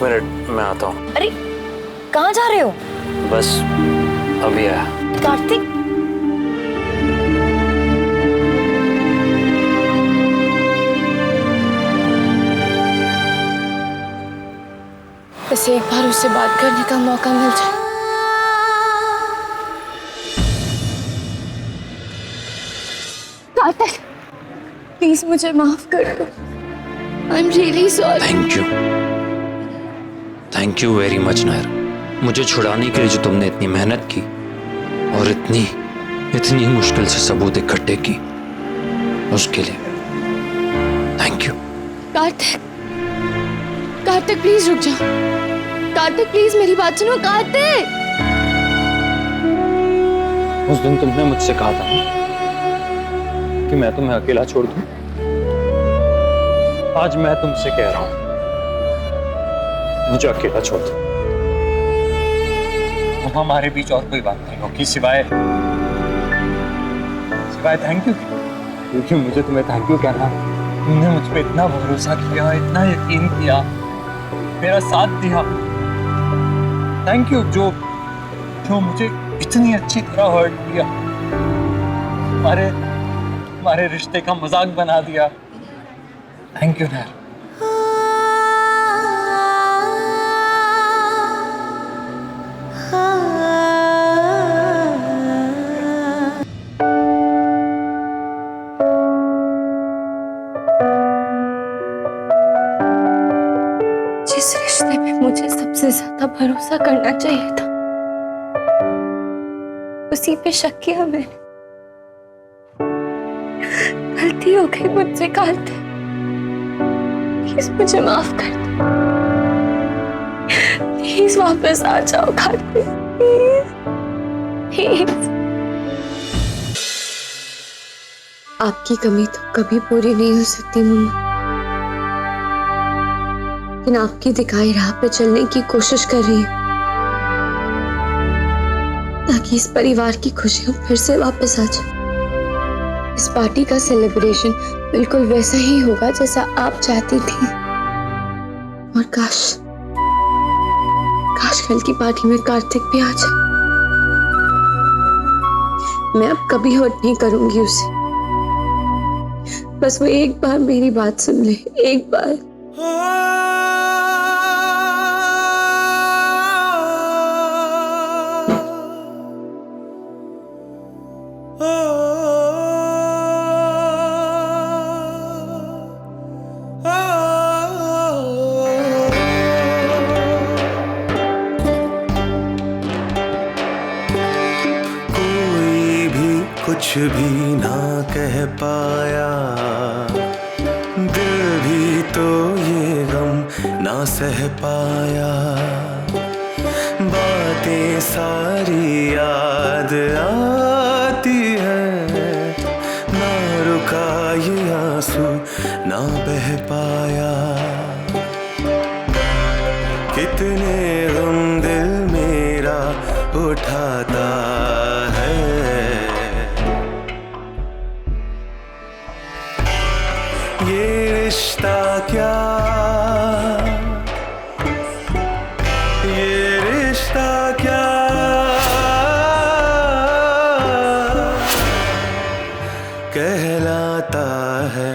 एक मिनट, मैं आता हूँ। अरे कहाँ जा रहे हो? बस अभी आया। कार्तिक, बस एक बार उससे बात करने का मौका मिल जाए। कार्तिक, प्लीज मुझे माफ कर दो। I am really sorry. Thank you very much Naira. मुझे छुड़ाने के लिए जो तुमने इतनी मेहनत की और इतनी मुश्किल से सबूत इकट्ठे की, उसके लिए thank you. Kartik, Kartik please रुक जाओ। कार्तिक प्लीज मेरी बात सुनो। कार्तिक, उस दिन तुमने मुझसे कहा था कि मैं तुम्हें अकेला छोड़ दूं। आज मैं तुमसे कह रहा हूं, मुझे अकेला छोड़ दो। हमारे बीच और कोई बात नहीं होगी सिवाय थैंक यू, क्योंकि मुझे तुम्हें थैंक यू कहना। तुमने मुझ पे इतना भरोसा किया, इतना यकीन किया, मेरा साथ दिया। थैंक यू जो मुझे इतनी अच्छी तरह हर्ट किया, हमारे रिश्ते का मजाक बना दिया। Thank you Nair. जिस रिश्ते में मुझे सबसे ज्यादा भरोसा करना चाहिए था, उसी पे शक किया मैंने। गलती हो गई मुझसे कार्तिक, प्लीज मुझे माफ कर दो। प्लीज वापस आ जाओ कार्तिक, प्लीज प्लीज। आपकी कमी तो कभी पूरी नहीं हो सकती मम्मा, लेकिन आपकी दिखाई राह पे चलने की कोशिश कर रही हूँ, ताकि इस परिवार की खुशियां फिर से वापस आ जाए। इस पार्टी का सेलिब्रेशन बिल्कुल वैसा ही होगा जैसा आप चाहती थी। और काश कल की पार्टी में कार्तिक भी आ जाए। मैं अब कभी हर्ट नहीं करूंगी उसे, बस वो एक बार मेरी बात सुन ले, एक बार। कुछ भी ना कह पाया, दिल भी तो ये गम ना सह पाया। बातें सारी याद आती है, ना रुका ये आंसू ना बह पाया। कितने गम दिल मेरा उठाता है, ये रिश्ता क्या, ये रिश्ता क्या कहलाता है।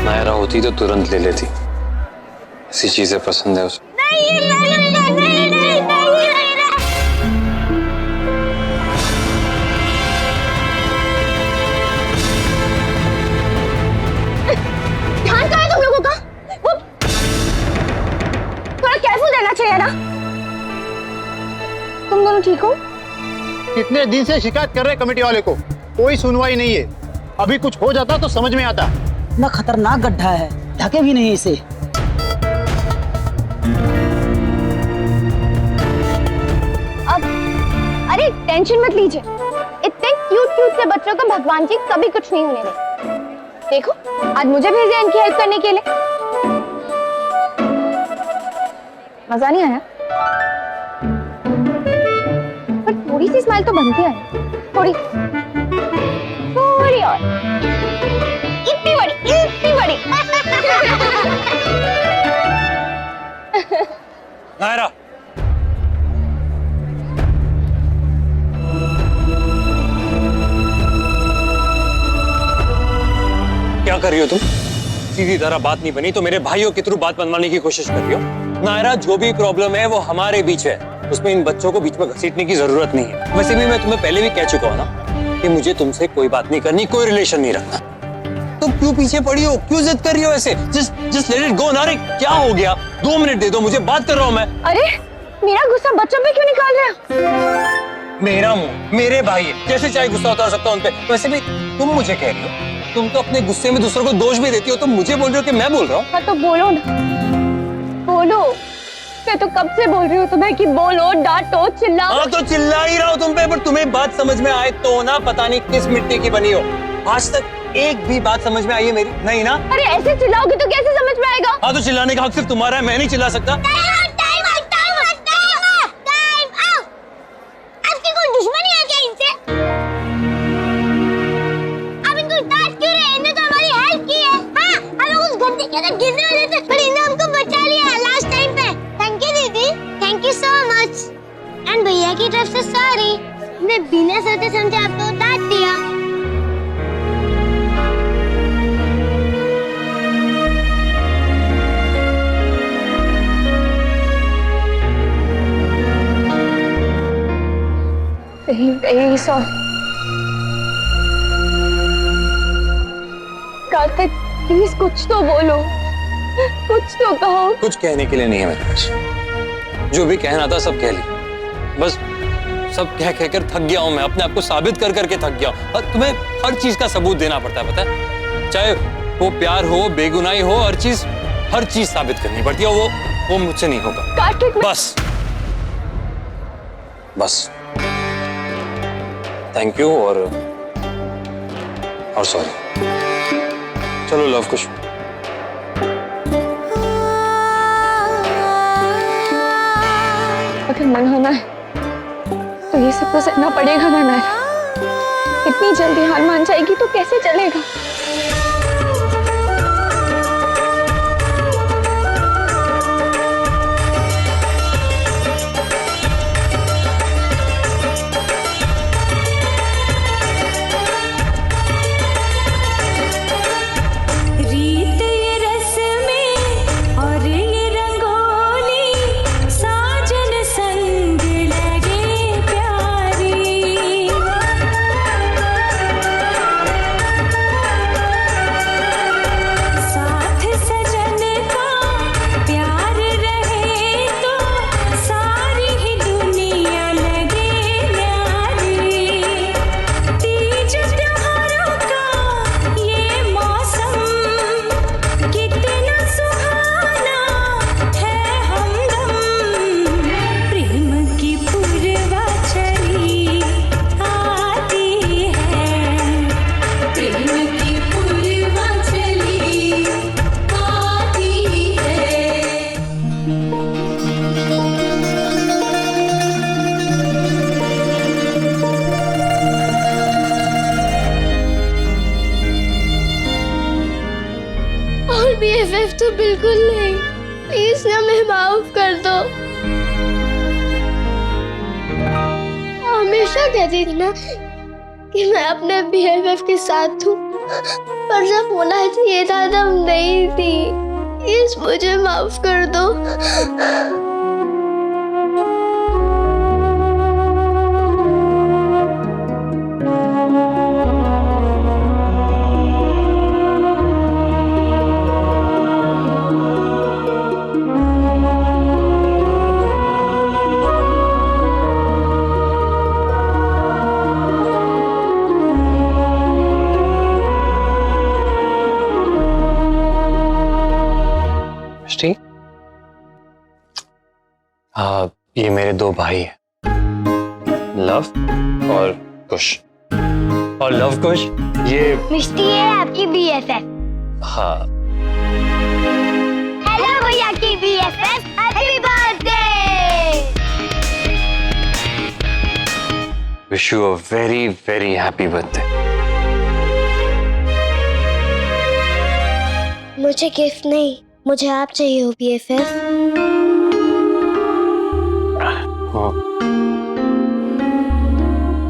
नायरा होती तो तुरंत ले लेती, ऐसी चीजें पसंद है उसे। ध्यान कहाँ है तुम लोगों का? वो थोड़ा केयरफुल रहना चाहिए ना। तुम दोनों ठीक हो? कितने दिन से शिकायत कर रहे कमेटी वाले को, कोई सुनवाई नहीं है। अभी कुछ हो जाता तो समझ में आता। इतना खतरनाक गड्ढा है, ढके भी नहीं इसे। अब अरे टेंशन मत लीजिए, इतने क्यूट से बच्चों को भगवान जी कभी कुछ नहीं होने देते। देखो आज मुझे भेजा इनकी हेल्प करने के लिए। मजा नहीं आया? पर थोड़ी सी स्माइल तो बनती है, थोड़ी थोड़ी और, इतनी बड़ी, इतनी बड़ी। नायरा, क्या कर रही हो तुम? सीधी तरह बात नहीं बनी तो मेरे भाइयों के थ्रू बात बनवाने की कोशिश कर रही हो। नायरा, जो भी प्रॉब्लम है वो हमारे बीच है, उसमें इन बच्चों को बीच में घसीटने की जरूरत नहीं है। वैसे भी मैं तुम्हें पहले भी कह चुका हूं ना कि मुझे तुमसे कोई बात नहीं करनी, कोई रिलेशन नहीं रखना। तुम क्यों पीछे पड़ी हो, क्यों जिद कर रही हो ऐसे? Just let it go. नारे, क्या हो गया? 2 मिनट दे दो मुझे, बात कर रहा हूं मैं। अरे मेरा गुस्सा बच्चों पे क्यों निकाल रहे हो? मेरा मुंह, मेरे भाई है, जैसे चाहे गुस्सा उतार सकता हूं उन पे। वैसे भी तुम मुझे कह रही हो, तुम तो अपने गुस्से में दूसरों को दोष भी देती हो, तुम मुझे बोल रही हो कि मैं बोल रहा हूँ? हाँ तो बोलो ना, बोलो। मैं तो कब से बोल रही हूँ तुम्हें कि बोलो, डांटो, चिल्लाओ। हाँ तो चिल्ला ही रहा हूँ तुम पे, पर तुम्हें बात समझ में आए तो ना। पता नहीं किस मिट्टी की बनी हो, आज तक एक भी बात समझ में आई है मेरी? नहीं ना। अरे ऐसे चिल्लाओगे तो कैसे समझ में आएगा? हाँ तो चिल्लाने का हक सिर्फ तुम्हारा है, मैं नहीं चिल्ला सकता। आपकी कोई दुश्मनी है क्या इनसे? आप इनको डांट क्यों रहे हैं? इन्होंने तो हमारी हेल्प की है। हाँ, हम लोग उस गड्ढे के अंदर गिरने वाले थे, पर इन्होंने हमको बचा लिया लास्ट टाइम पे। थैंक यू दीदी, thank you so much. And भैया की तरफ से सॉरी, मैं बिना सोचे समझे आपको डांट दिया। कार्तिक, प्लीज कुछ तो बोलो, कुछ तो कहो। कुछ कहने के लिए नहीं है मेरे पास, जो भी कहना था सब कह लिया। बस सब कह कहकर थक गया हूं मैं, अपने आप को साबित कर करके थक गया हूं। और तुम्हें हर चीज का सबूत देना पड़ता है, पता है? चाहे वो प्यार हो, बेगुनाही हो, हर चीज साबित करनी पड़ती है। वो मुझसे नहीं होगा। कार्तिक, बस थैंक यू और सॉरी। चलो लव कुश। अगर मन होना है तो ये सब तो सहना पड़ेगा ना नायरा। इतनी जल्दी हार मान जाएगी तो कैसे चलेगा? BFF तो बिल्कुल नहीं, प्लीज ना, मैं माफ कर दो। हमेशा कहती थी ना कि मैं अपने BFF के साथ हूँ, पर जब होना चाहिए था तब नहीं थी। प्लीज मुझे माफ कर दो। ये मेरे 2 भाई हैं, लव और कुश। और लव कुश ये मिष्टी है आपकी BFF। हाँ। हेलो भैया की BFF, happy birthday. Wish you a very very happy birthday. मुझे गिफ्ट नहीं, मुझे आप चाहिए हो BFF।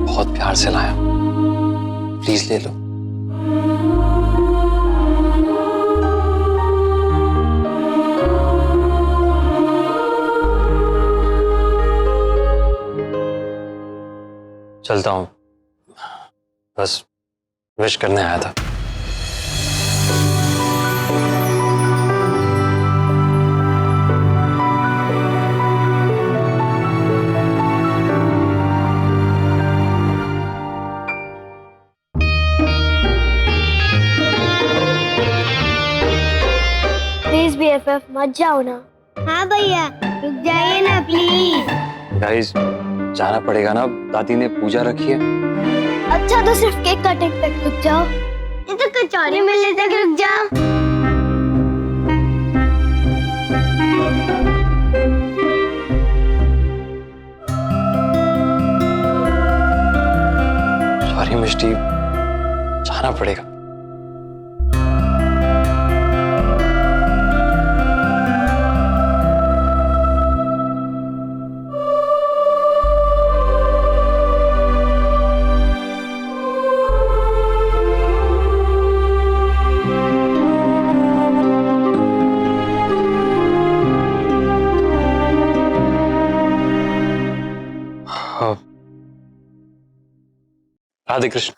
बहुत प्यार से लाया, प्लीज ले लो। चलता हूं, बस विश करने आया था। प्लीज BFF मत जाओ ना। हाँ भैया रुक जाइए ना प्लीज। गाइस जाना पड़ेगा ना, दादी ने पूजा रखी है। अच्छा तो सिर्फ केक कटिंग तक रुक जाओ, ये तो कचौरी मिलने तक रुक जाओ। सॉरी मिष्टी, जाना पड़ेगा। राधे कृष्ण।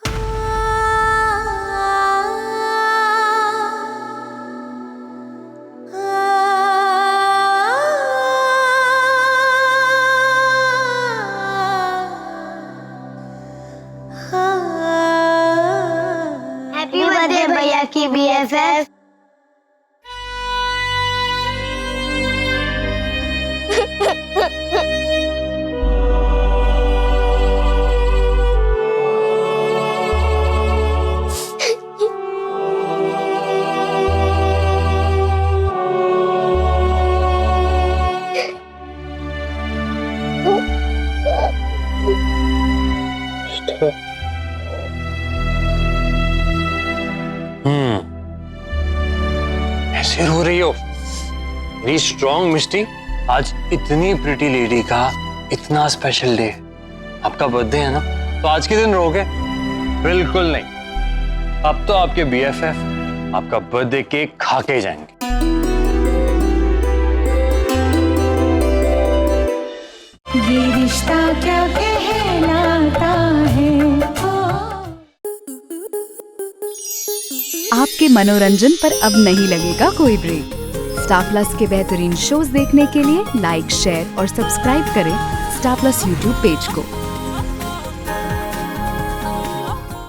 हैप्पी बर्थडे भैया की BFF। ऐसे रो रही हो? वेरी स्ट्रॉन्ग मिष्टी, आज इतनी प्रिटी लेडी का इतना स्पेशल डे, आपका बर्थडे है ना, तो आज के दिन रोगे? बिल्कुल नहीं, अब तो आपके BFF आपका बर्थडे केक खा के जाएंगे। ये रिश्ता क्या कहलाता है। आपके मनोरंजन पर अब नहीं लगेगा कोई ब्रेक। स्टार प्लस के बेहतरीन शोज देखने के लिए लाइक, शेयर और सब्सक्राइब करें स्टार प्लस यूट्यूब पेज को।